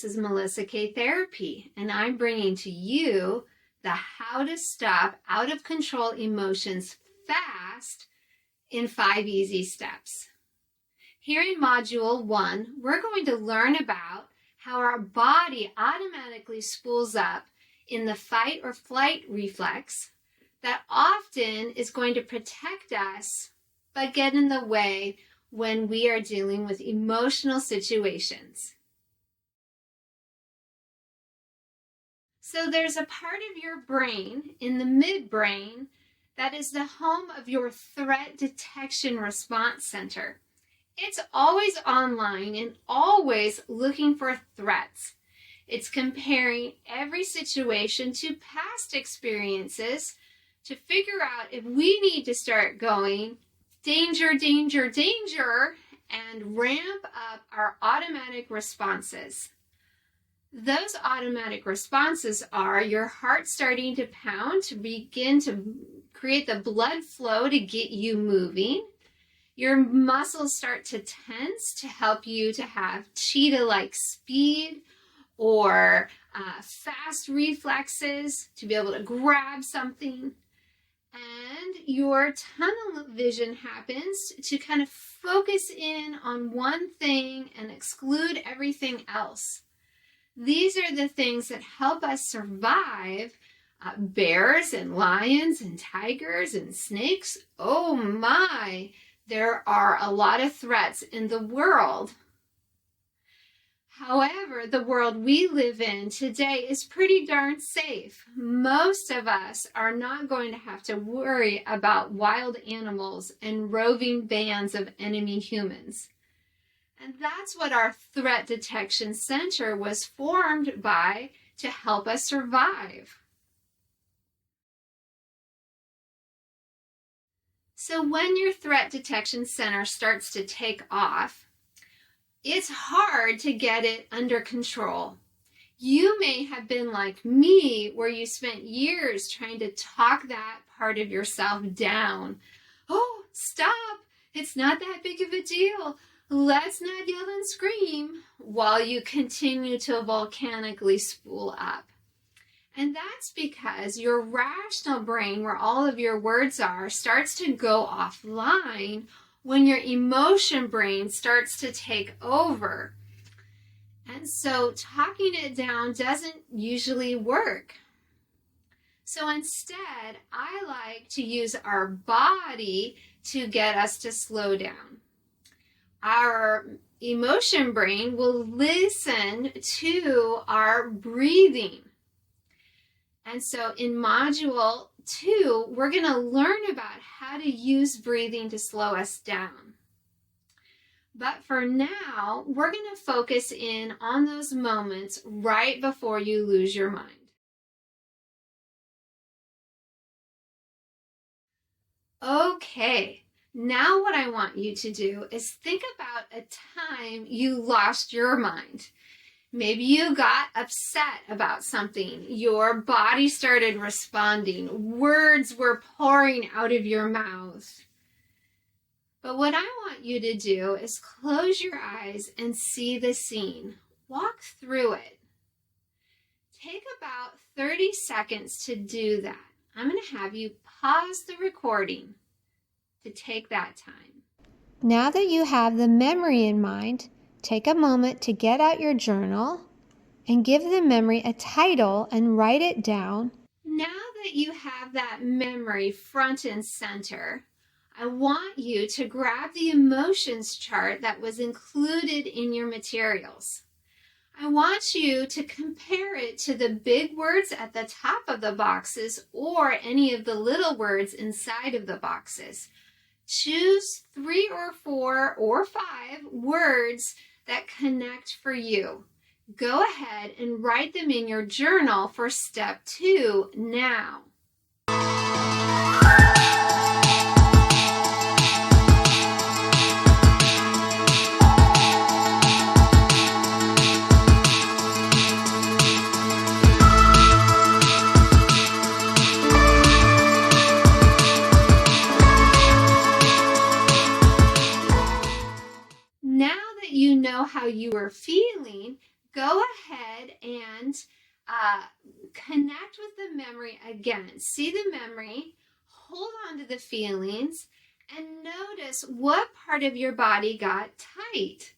this is Melissa K Therapy, and I'm bringing to you the how to stop out of control emotions fast in 5 easy steps. Here in Module 1, we're going to learn about how our body automatically spools up in the fight or flight reflex that often is going to protect us but get in the way when we are dealing with emotional situations. So there's a part of your brain in the midbrain that is the home of your threat detection response center. It's always online and always looking for threats. It's comparing every situation to past experiences to figure out if we need to start going danger, danger, danger, and ramp up our automatic responses. Those automatic responses are your heart starting to pound to begin to create the blood flow to get you moving. Your muscles start to tense to help you to have cheetah-like speed or fast reflexes to be able to grab something. And your tunnel vision happens to kind of focus in on one thing and exclude everything else. These are the things that help us survive bears and lions and tigers and snakes. Oh my, there are a lot of threats in the world. However, the world we live in today is pretty darn safe. Most of us are not going to have to worry about wild animals and roving bands of enemy humans. And that's what our threat detection center was formed by, to help us survive. So when your threat detection center starts to take off, it's hard to get it under control. You may have been like me, where you spent years trying to talk that part of yourself down. Oh, stop! It's not that big of a deal. Let's not yell and scream, while you continue to volcanically spool up. And that's because your rational brain, where all of your words are, starts to go offline when your emotion brain starts to take over. And so talking it down doesn't usually work. So instead, I like to use our body to get us to slow down. Our emotion brain will listen to our breathing. And so in Module 2, we're going to learn about how to use breathing to slow us down. But for now, we're going to focus in on those moments right before you lose your mind. Okay. Now what I want you to do is think about a time you lost your mind. Maybe you got upset about something. Your body started responding. Words were pouring out of your mouth. But what I want you to do is close your eyes and see the scene. Walk through it. Take about 30 seconds to do that. I'm going to have you pause the recording to take that time. Now that you have the memory in mind, take a moment to get out your journal and give the memory a title and write it down. Now that you have that memory front and center, I want you to grab the emotions chart that was included in your materials. I want you to compare it to the big words at the top of the boxes or any of the little words inside of the boxes. Choose 3 or 4 or 5 words that connect for you. Go ahead and write them in your journal for step 2 now. Now that you know how you are feeling, go ahead and connect with the memory again. See the memory, hold on to the feelings, and notice what part of your body got tight.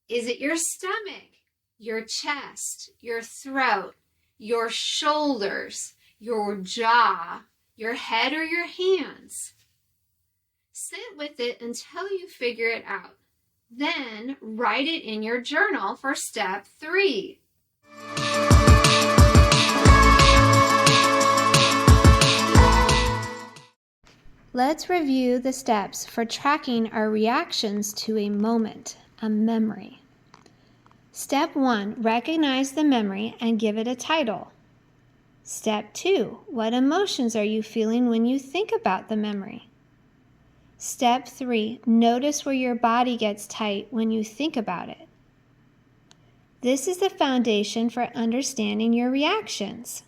Is it your stomach, your chest, your throat, your shoulders, your jaw, your head, or your hands? Sit with it until you figure it out. Then write it in your journal for step 3. Let's review the steps for tracking our reactions to a moment, a memory. Step 1, recognize the memory and give it a title. Step 2, what emotions are you feeling when you think about the memory? Step 3, notice where your body gets tight when you think about it. This is the foundation for understanding your reactions.